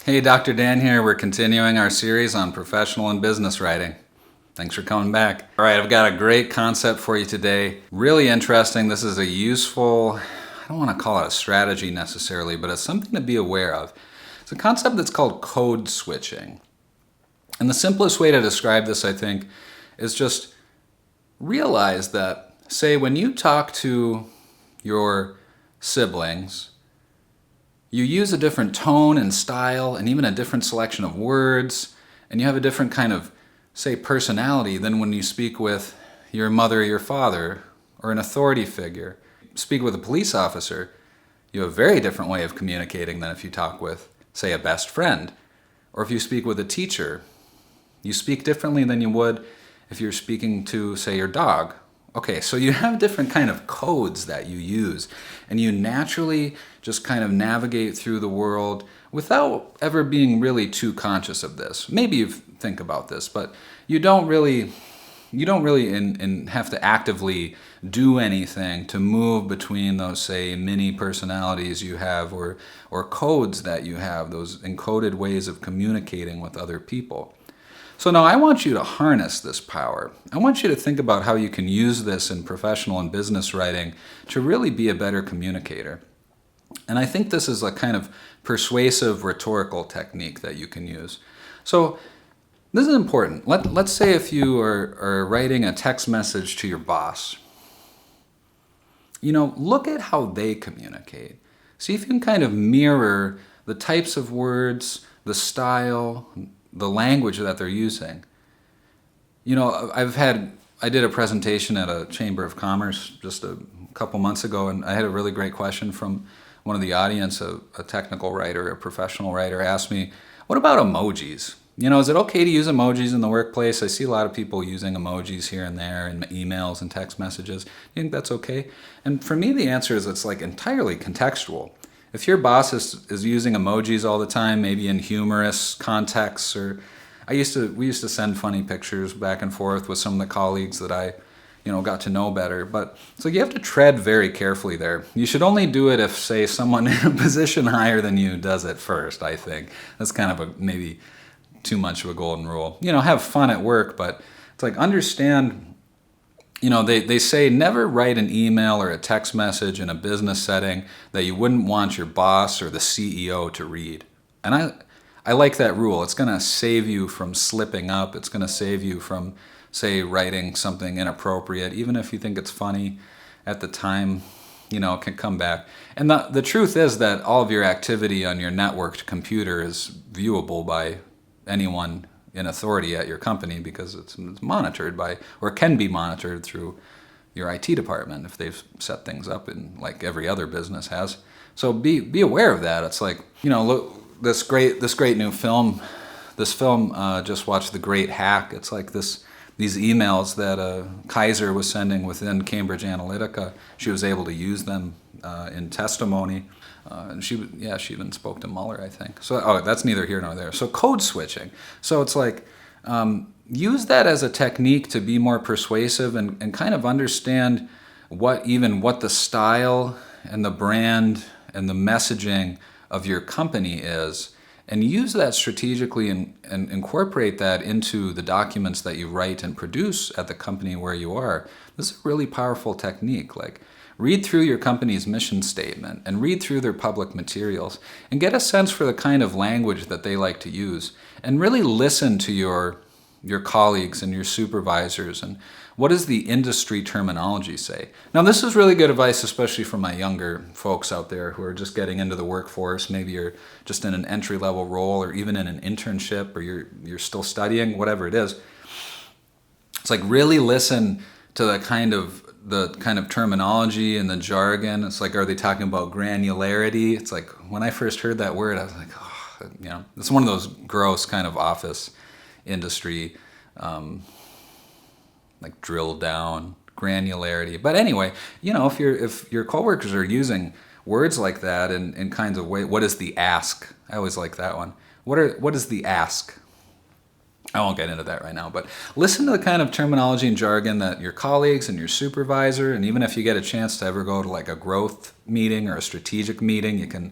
Hey, Dr. Dan here. We're continuing our series on professional and business writing. Thanks for coming back. All right, I've got a great concept for you today. Really interesting. This is a useful, I don't want to call it a strategy necessarily, but it's something to be aware of. It's a concept that's called code switching. And the simplest way to describe this, I think, is just realize that, say, when you talk to your siblings, you use a different tone and style and even a different selection of words, and you have a different kind of, say, personality than when you speak with your mother or your father or an authority figure. Speak with a police officer, you have a very different way of communicating than if you talk with, say, a best friend. Or if you speak with a teacher, you speak differently than you would if you're speaking to, say, your dog. Okay, so you have different kind of codes that you use, and you naturally just kind of navigate through the world without ever being really too conscious of this. Maybe you think about this, but you don't really have to actively do anything to move between those, say, mini personalities you have or codes that you have, those encoded ways of communicating with other people. So now I want you to harness this power. I want you to think about how you can use this in professional and business writing to really be a better communicator. And I think this is a kind of persuasive rhetorical technique that you can use. So this is important. Let's say if you are writing a text message to your boss, look at how they communicate. See if you can kind of mirror the types of words, the style, the language that they're using. I did a presentation at a Chamber of Commerce just a couple months ago, and I had a really great question from one of the audience, a technical writer, a professional writer, asked me, what about emojis? Is it okay to use emojis in the workplace? I see a lot of people using emojis here and there in emails and text messages. Do you think that's okay? And for me, the answer is it's like entirely contextual. If your boss is using emojis all the time, maybe in humorous contexts, or we used to send funny pictures back and forth with some of the colleagues that I, got to know better. But so you have to tread very carefully there. You should only do it if, say, someone in a position higher than you does it first, I think. That's kind of maybe too much of a golden rule. Have fun at work, but it's like understand. They say never write an email or a text message in a business setting that you wouldn't want your boss or the CEO to read. And I like that rule. It's going to save you from slipping up. It's going to save you from, say, writing something inappropriate. Even if you think it's funny at the time, it can come back. And the truth is that all of your activity on your networked computer is viewable by anyone in authority at your company because it's monitored by, or can be monitored through your IT department if they've set things up in like every other business has. So be aware of that. It's like, look, this great new film. This film, just watched The Great Hack. It's like these emails that Kaiser was sending within Cambridge Analytica. She was able to use them in testimony. And she even spoke to Mueller, I think. So, that's neither here nor there. So code switching. So it's like, use that as a technique to be more persuasive and kind of understand what the style and the brand and the messaging of your company is, and use that strategically and incorporate that into the documents that you write and produce at the company where you are. This is a really powerful technique. Like, read through your company's mission statement and read through their public materials and get a sense for the kind of language that they like to use, and really listen to your colleagues and your supervisors and what does the industry terminology say. Now, this is really good advice, especially for my younger folks out there who are just getting into the workforce. Maybe you're just in an entry-level role or even in an internship, or you're still studying, whatever it is. It's like really listen to the kind of terminology and the jargon. It's like, are they talking about granularity? It's like, when I first heard that word, I was like, it's one of those gross kind of office industry, like drill down granularity. But anyway, if your coworkers are using words like that in kinds of ways, what is the ask? I always like that one. What is the ask? I won't get into that right now, but listen to the kind of terminology and jargon that your colleagues and your supervisor, and even if you get a chance to ever go to like a growth meeting or a strategic meeting, you can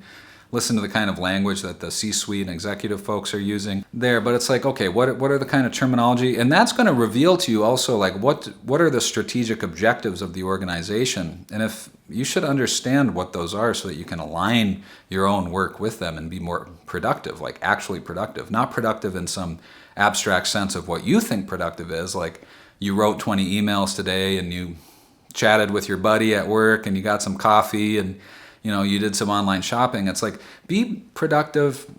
listen to the kind of language that the C-suite and executive folks are using there. But it's like, okay, what are the kind of terminology? And that's going to reveal to you also like what are the strategic objectives of the organization. And if you should understand what those are so that you can align your own work with them and be more productive, like actually productive, not productive in some abstract sense of what you think productive is. Like you wrote 20 emails today and you chatted with your buddy at work and you got some coffee and you did some online shopping. It's like, be productive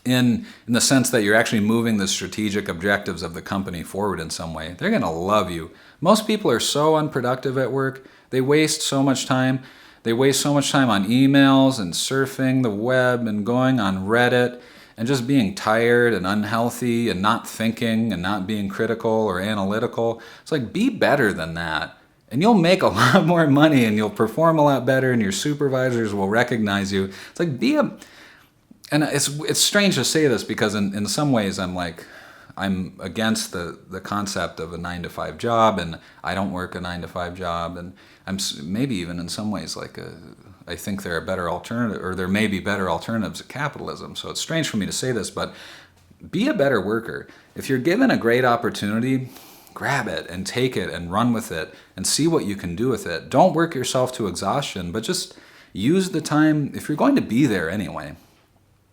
in the sense that you're actually moving the strategic objectives of the company forward in some way. They're going to love you. Most people are so unproductive at work. They waste so much time. They waste so much time on emails and surfing the web and going on Reddit and just being tired and unhealthy and not thinking and not being critical or analytical. It's like, be better than that. And you'll make a lot more money and you'll perform a lot better and your supervisors will recognize you. It's like, and it's strange to say this because in some ways I'm against the concept of a 9-to-5 job, and I don't work a 9-to-5 job, and I'm maybe even in some ways I think there are better alternatives, or there may be better alternatives to capitalism. So it's strange for me to say this, but be a better worker. If you're given a great opportunity, grab it and take it and run with it and see what you can do with it. Don't work yourself to exhaustion, but just use the time. If you're going to be there anyway,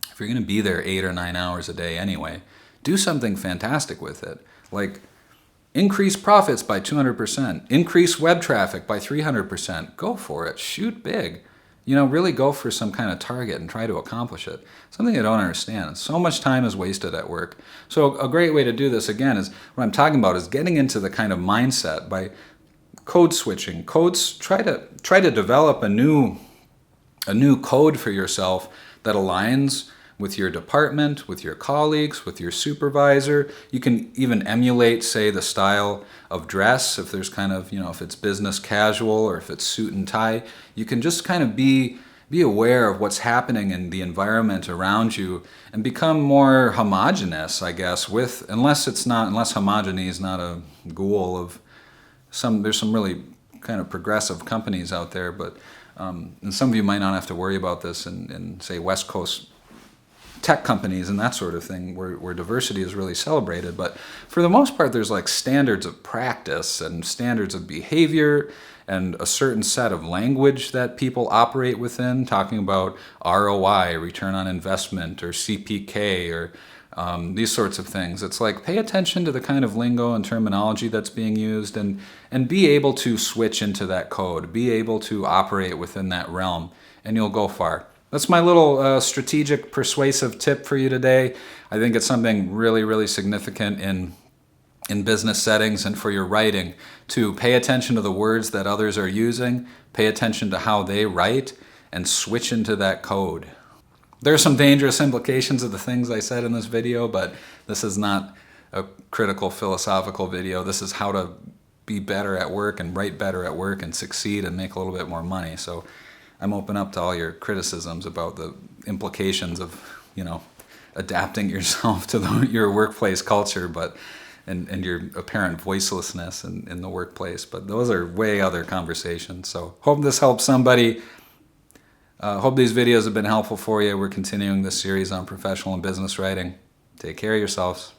if you're going to be there 8 or 9 hours a day anyway, do something fantastic with it. Like increase profits by 200%, increase web traffic by 300%. Go for it. Shoot big. Really go for some kind of target and try to accomplish it. Something I don't understand. So much time is wasted at work. So a great way to do this, again, is what I'm talking about is getting into the kind of mindset by code switching. Try to develop a new code for yourself that aligns with your department, with your colleagues, with your supervisor. You can even emulate, say, the style of dress, if there's kind of, if it's business casual or if it's suit and tie. You can just kind of be aware of what's happening in the environment around you and become more homogeneous, I guess, unless homogeny is not a goal of there's some really kind of progressive companies out there, but and some of you might not have to worry about this in say, West Coast tech companies and that sort of thing where diversity is really celebrated. But for the most part, there's like standards of practice and standards of behavior and a certain set of language that people operate within, talking about ROI, return on investment, or CPK, or these sorts of things. It's like, pay attention to the kind of lingo and terminology that's being used and be able to switch into that code, be able to operate within that realm, and you'll go far. That's my little strategic, persuasive tip for you today. I think it's something really, really significant in business settings and for your writing, to pay attention to the words that others are using, pay attention to how they write, and switch into that code. There are some dangerous implications of the things I said in this video, but this is not a critical philosophical video. This is how to be better at work and write better at work and succeed and make a little bit more money. So I'm open up to all your criticisms about the implications of, adapting yourself to your workplace culture, and your apparent voicelessness in the workplace. But those are way other conversations. So hope this helps somebody. Hope these videos have been helpful for you. We're continuing this series on professional and business writing. Take care of yourselves.